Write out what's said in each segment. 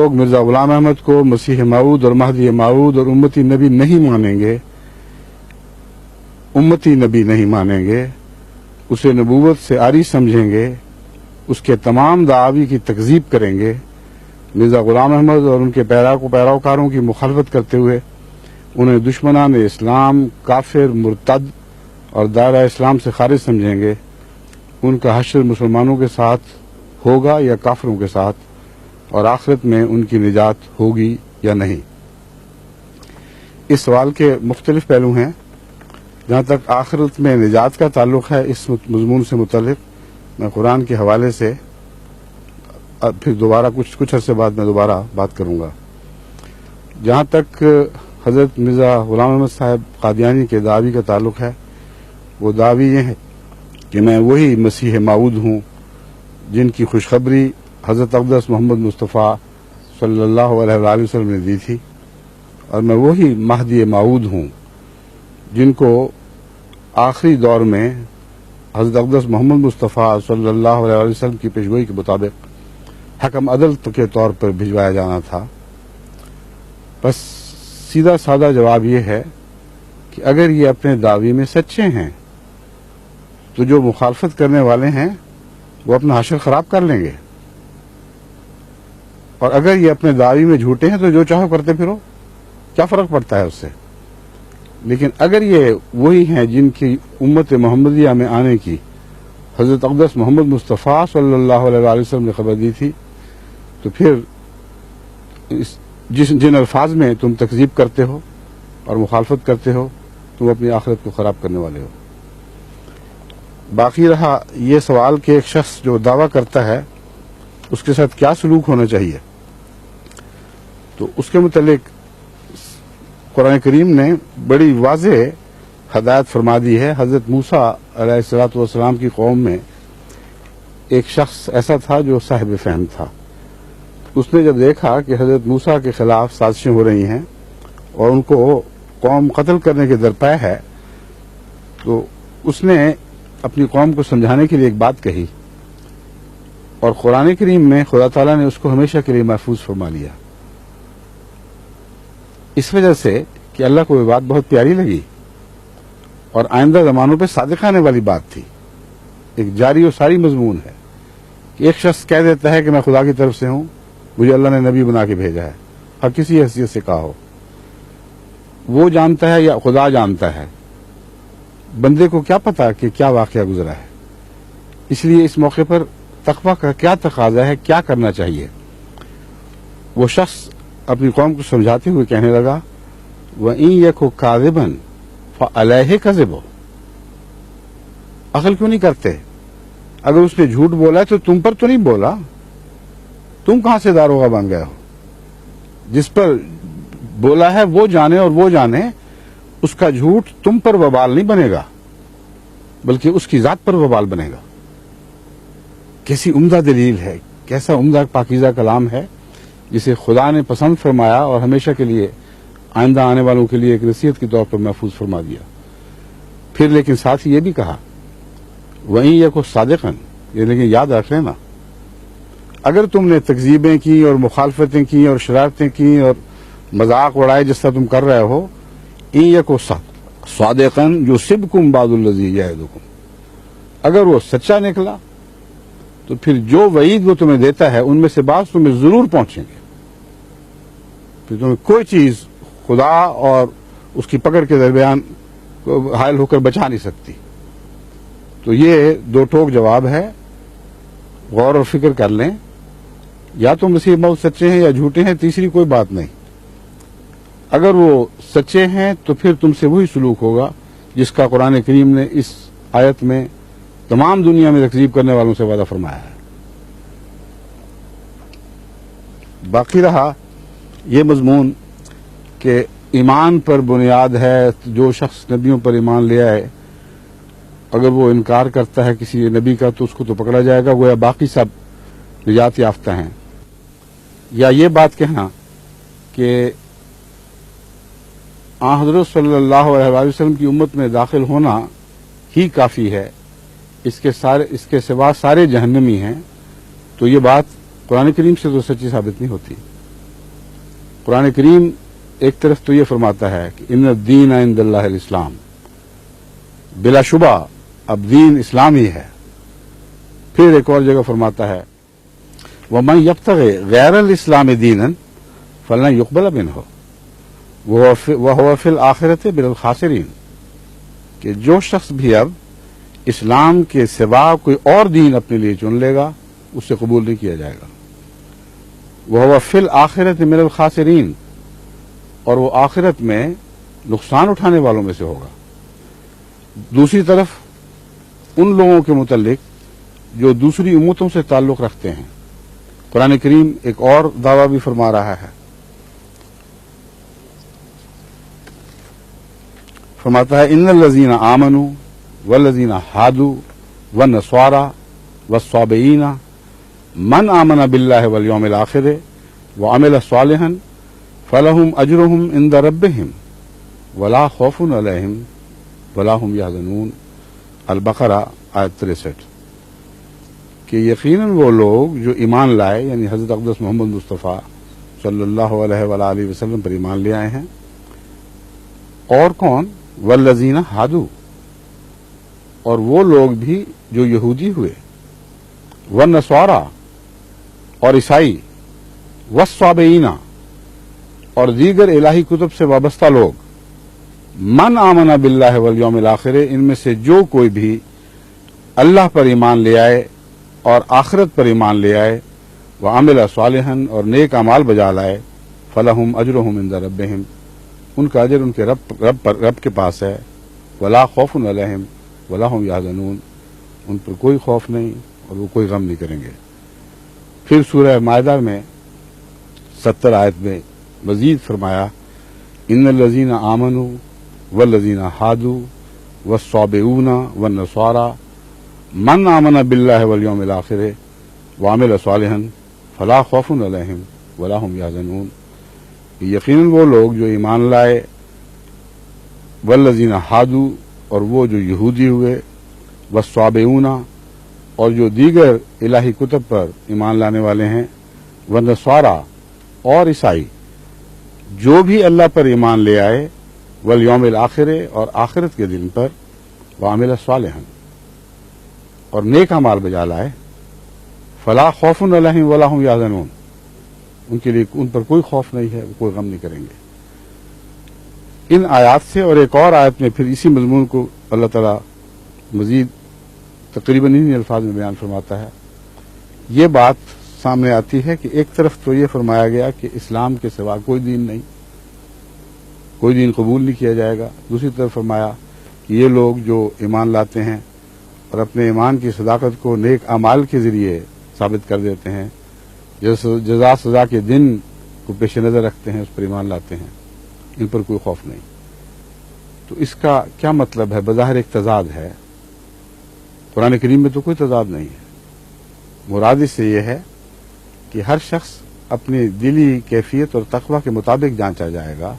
لوگ مرزا غلام احمد کو مسیح موعود اور مہدی موعود اور امتی نبی نہیں مانیں گے، امتی نبی نہیں مانیں گے، اسے نبوت سے عاری سمجھیں گے، اس کے تمام دعاوی کی تکذیب کریں گے، مرزا غلام احمد اور ان کے پیروکاروں کی مخالفت کرتے ہوئے انہیں دشمنان اسلام، کافر، مرتد اور دائرہ اسلام سے خارج سمجھیں گے، ان کا حشر مسلمانوں کے ساتھ ہوگا یا کافروں کے ساتھ، اور آخرت میں ان کی نجات ہوگی یا نہیں۔ اس سوال کے مختلف پہلو ہیں۔ جہاں تک آخرت میں نجات کا تعلق ہے، اس مضمون سے متعلق میں قرآن کے حوالے سے پھر دوبارہ کچھ عرصے بعد میں دوبارہ بات کروں گا۔ جہاں تک حضرت مرزا غلام احمد صاحب قادیانی کے دعوی کا تعلق ہے، وہ دعوی یہ ہے کہ میں وہی مسیح موعود ہوں جن کی خوشخبری حضرت اقدس محمد مصطفیٰ صلی اللہ علیہ وآلہ وسلم نے دی تھی، اور میں وہی مہدی موعود ہوں جن کو آخری دور میں حضرت اقدس محمد مصطفیٰ صلی اللہ علیہ وآلہ وسلم کی پیشگوئی کے مطابق حکم عدل کے طور پر بھجوایا جانا تھا۔ بس سیدھا سادہ جواب یہ ہے کہ اگر یہ اپنے دعوی میں سچے ہیں تو جو مخالفت کرنے والے ہیں وہ اپنا حشر خراب کر لیں گے، اور اگر یہ اپنے دعوی میں جھوٹے ہیں تو جو چاہو کرتے پھرو، کیا فرق پڑتا ہے اس سے۔ لیکن اگر یہ وہی ہیں جن کی امت محمدیہ میں آنے کی حضرت اقدس محمد مصطفیٰ صلی اللہ علیہ وآلہ وسلم نے خبر دی تھی، تو پھر جن الفاظ میں تم تکذیب کرتے ہو اور مخالفت کرتے ہو، تم اپنی آخرت کو خراب کرنے والے ہو۔ باقی رہا یہ سوال کہ ایک شخص جو دعویٰ کرتا ہے اس کے ساتھ کیا سلوک ہونا چاہیے، تو اس کے متعلق قرآن کریم نے بڑی واضح ہدایت فرما دی ہے۔ حضرت موسیٰ علیہ الصلوۃ والسلام کی قوم میں ایک شخص ایسا تھا جو صاحب فہم تھا۔ اس نے جب دیکھا کہ حضرت موسیٰ کے خلاف سازشیں ہو رہی ہیں اور ان کو قوم قتل کرنے کے درپے ہے، تو اس نے اپنی قوم کو سمجھانے کے لیے ایک بات کہی، اور قرآن کریم میں خدا تعالیٰ نے اس کو ہمیشہ کے لیے محفوظ فرما لیا، اس وجہ سے کہ اللہ کو یہ بات بہت پیاری لگی اور آئندہ زمانوں پہ صادق آنے والی بات تھی۔ ایک جاری و ساری مضمون ہے کہ ایک شخص کہہ دیتا ہے کہ میں خدا کی طرف سے ہوں، مجھے اللہ نے نبی بنا کے بھیجا ہے، اور کسی حیثیت سے کہا ہو، وہ جانتا ہے یا خدا جانتا ہے، بندے کو کیا پتا کہ کیا واقعہ گزرا ہے۔ اس لیے اس موقع پر تقویٰ کا کیا تقاضا ہے، کیا کرنا چاہیے۔ وہ شخص اپنی قوم کو سمجھاتے ہوئے کہنے لگا، وَإِن يَكُ كَاذِبًا فَعَلَيْهِ كَذِبُهُ۔ عقل کیوں نہیں کرتے؟ اگر اس نے جھوٹ بولا ہے تو تم پر تو نہیں بولا، تم کہاں سے داروغہ بن گئے ہو؟ جس پر بولا ہے وہ جانے، اور وہ جانے اس کا جھوٹ تم پر وبال نہیں بنے گا بلکہ اس کی ذات پر وبال بنے گا۔ کیسی عمدہ دلیل ہے، کیسا عمدہ پاکیزہ کلام ہے جسے خدا نے پسند فرمایا اور ہمیشہ کے لیے آئندہ آنے والوں کے لیے ایک نصیحت کے طور پر محفوظ فرما دیا۔ پھر لیکن ساتھ ہی یہ بھی کہا، وہیں یہ کو صادقاً، یہ لیکن یاد رکھ لینا، اگر تم نے تکذیبیں کی اور مخالفتیں کی اور شرارتیں کی اور مذاق اڑائے جس طرح تم کر رہے ہو، این یہ کو صادقاً یصبکم بعض الذی یعدکم، اگر وہ سچا نکلا تو پھر جو وعید وہ تمہیں دیتا ہے ان میں سے بعض تمہیں ضرور پہنچیں گے، پھر تمہیں کوئی چیز خدا اور اس کی پکڑ کے درمیان حائل ہو کر بچا نہیں سکتی۔ تو یہ دو ٹوک جواب ہے، غور و فکر کر لیں، یا تو مسیح موعود سچے ہیں یا جھوٹے ہیں، تیسری کوئی بات نہیں۔ اگر وہ سچے ہیں تو پھر تم سے وہی سلوک ہوگا جس کا قرآن کریم نے اس آیت میں تمام دنیا میں تکذیب کرنے والوں سے وعدہ فرمایا ہے۔ باقی رہا یہ مضمون کہ ایمان پر بنیاد ہے، جو شخص نبیوں پر ایمان لے آئے اگر وہ انکار کرتا ہے کسی نبی کا تو اس کو تو پکڑا جائے گا، گویا باقی سب نجات یافتہ ہیں۔ یا یہ بات کہنا کہ آن حضرت صلی اللہ علیہ وسلم کی امت میں داخل ہونا ہی کافی ہے، اس کے سوا سارے جہنمی ہیں، تو یہ بات قرآن کریم سے تو سچی ثابت نہیں ہوتی۔ قرآن کریم ایک طرف تو یہ فرماتا ہے کہ ان الدین عند اللہ الاسلام، بلا شبہ اب دین اسلام ہی ہے. پھر ایک اور جگہ فرماتا ہے وَمَن يَبْتَغِ غَيْرَ الْإِسْلَامِ دِينًا فَلَن يُقْبَلَ مِنْهُ وَهُوَ فِي الْآخِرَةِ مِنَ الْخَاسِرِينَ، کہ جو شخص بھی اب اسلام کے سوا کوئی اور دین اپنے لیے چن لے گا اسے قبول نہیں کیا جائے گا. وَهُوَ فِي الْآخِرَةِ مِنَ الْخَاسِرِينَ، اور وہ آخرت میں نقصان اٹھانے والوں میں سے ہوگا. دوسری طرف ان لوگوں کے متعلق جو دوسری امتوں سے تعلق رکھتے ہیں، قرآن کریم ایک اور دعویٰ بھی فرما رہا ہے. فرماتا ہے ان الذین آمنوا والذین ہادوا والنصارى والصابئین من آمن باللہ والیوم الآخر وعمل صالحا فلہم اجرہم عند ربہم ولا خوف علیہم ولا هم یحزنون. البقرہ آیت 63. کہ یقیناً وہ لوگ جو ایمان لائے، یعنی حضرت اقدس محمد مصطفیٰ صلی اللہ علیہ وآلہ وسلم پر ایمان لے آئے ہیں. اور کون؟ والذین ہادو، اور وہ لوگ بھی جو یہودی ہوئے، والنصارا، اور عیسائی، والصابئین، اور دیگر الہی کتب سے وابستہ لوگ. من آمن باللہ والیوم الآخر، ان میں سے جو کوئی بھی اللہ پر ایمان لے آئے اور آخرت پر ایمان لے آئے، وعمل صالحا، اور نیک اعمال بجا لائے، فلہم اجرہم عند ربہم، ان کا اجر ان کے رب کے پاس ہے. ولا خوف علیہم ولا هم یحزنون، ان پر کوئی خوف نہیں اور وہ کوئی غم نہیں کریں گے. پھر سورہ مائدہ میں 70 آیت میں مزید فرمایا ان الذین آمنوا والذین ہادوا والصابئون والنصارى من آمن باللہ والیوم الآخر وعمل صالحا فلا خوف علیہم ولا هم یحزنون. یقیناً وہ لوگ جو ایمان لائے، والذین ہادوا، اور وہ جو یہودی ہوئے، والصابئون، اور جو دیگر الہی کتب پر ایمان لانے والے ہیں، والنصارى، اور عیسائی، جو بھی اللہ پر ایمان لے آئے، والیوم الآخر، اور آخرت کے دن پر، وعمل صالحا، اور نیک اعمال بجا لائے، فلا خوف علیہم ولا هم یحزنون، ان کے لیے ان پر کوئی خوف نہیں ہے، وہ کوئی غم نہیں کریں گے. ان آیات سے اور ایک اور آیت میں پھر اسی مضمون کو اللہ تعالیٰ مزید تقریباً انہی الفاظ میں بیان فرماتا ہے. یہ بات سامنے آتی ہے کہ ایک طرف تو یہ فرمایا گیا کہ اسلام کے سوا کوئی دین نہیں، کوئی دین قبول نہیں کیا جائے گا. دوسری طرف فرمایا کہ یہ لوگ جو ایمان لاتے ہیں اور اپنے ایمان کی صداقت کو نیک اعمال کے ذریعے ثابت کر دیتے ہیں، جزا سزا کے دن کو پیش نظر رکھتے ہیں، اس پر ایمان لاتے ہیں، ان پر کوئی خوف نہیں. تو اس کا کیا مطلب ہے؟ بظاہر ایک تضاد ہے. قرآن کریم میں تو کوئی تضاد نہیں ہے. مراد اس سے یہ ہے کہ ہر شخص اپنی دلی کیفیت اور تقوی کے مطابق جانچا جائے گا.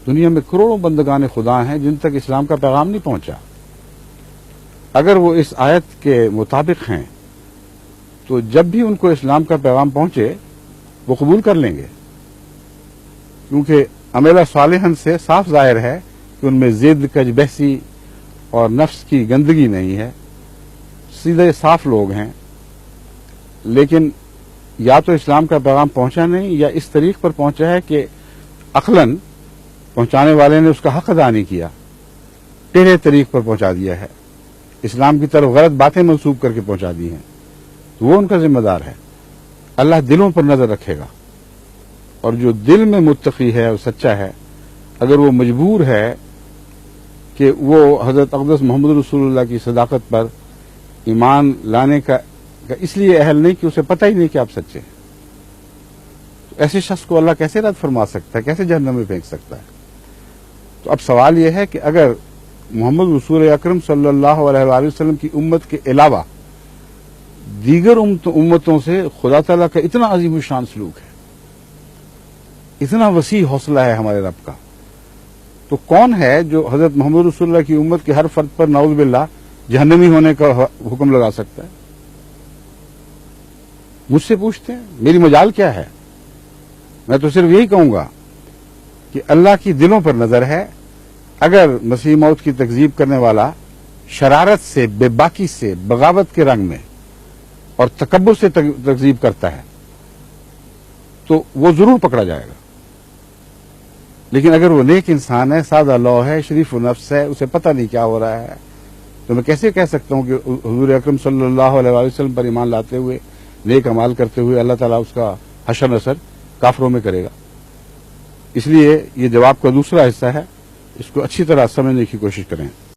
دنیا میں کروڑوں بندگان خدا ہیں جن تک اسلام کا پیغام نہیں پہنچا. اگر وہ اس آیت کے مطابق ہیں تو جب بھی ان کو اسلام کا پیغام پہنچے وہ قبول کر لیں گے، کیونکہ عمل صالحا سے صاف ظاہر ہے کہ ان میں ضد، کج بحثی اور نفس کی گندگی نہیں ہے، سیدھے صاف لوگ ہیں. لیکن یا تو اسلام کا پیغام پہنچا نہیں، یا اس طریق پر پہنچا ہے کہ عقلاً پہنچانے والے نے اس کا حق ادا نہیں کیا، ٹیڑھے طریق پر پہنچا دیا ہے، اسلام کی طرف غلط باتیں منسوب کر کے پہنچا دی ہیں، تو وہ ان کا ذمہ دار ہے. اللہ دلوں پر نظر رکھے گا، اور جو دل میں متقی ہے اور سچا ہے، اگر وہ مجبور ہے کہ وہ حضرت اقدس محمد رسول اللہ کی صداقت پر ایمان لانے کا اس لیے اہل نہیں کہ اسے پتہ ہی نہیں کہ آپ سچے ہیں، تو ایسے شخص کو اللہ کیسے رد فرما سکتا ہے، کیسے جہنم میں پھینک سکتا ہے؟ تو اب سوال یہ ہے کہ اگر محمد رسول اکرم صلی اللہ علیہ وآلہ وسلم کی امت کے علاوہ دیگر امتوں سے خدا تعالیٰ کا اتنا عظیم الشان سلوک ہے، اتنا وسیع حوصلہ ہے ہمارے رب کا، تو کون ہے جو حضرت محمد رسول اللہ کی امت کے ہر فرد پر نعوذ باللہ جہنمی ہونے کا حکم لگا سکتا ہے؟ مجھ سے پوچھتے ہیں، میری مجال کیا ہے؟ میں تو صرف یہی کہوں گا کہ اللہ کی دلوں پر نظر ہے. اگر مسیح موت کی تکذیب کرنے والا شرارت سے، بے باکی سے، بغاوت کے رنگ میں اور تکبر سے تکذیب کرتا ہے تو وہ ضرور پکڑا جائے گا. لیکن اگر وہ نیک انسان ہے، سادہ لوح ہے، شریف و نفس ہے، اسے پتہ نہیں کیا ہو رہا ہے، تو میں کیسے کہہ سکتا ہوں کہ حضور اکرم صلی اللہ علیہ وسلم پر ایمان لاتے ہوئے، نیک اعمال کرتے ہوئے اللہ تعالیٰ اس کا حشر نصر کافروں میں کرے گا. اس لیے یہ جواب کا دوسرا حصہ ہے، اس کو اچھی طرح سمجھنے کی کوشش کریں.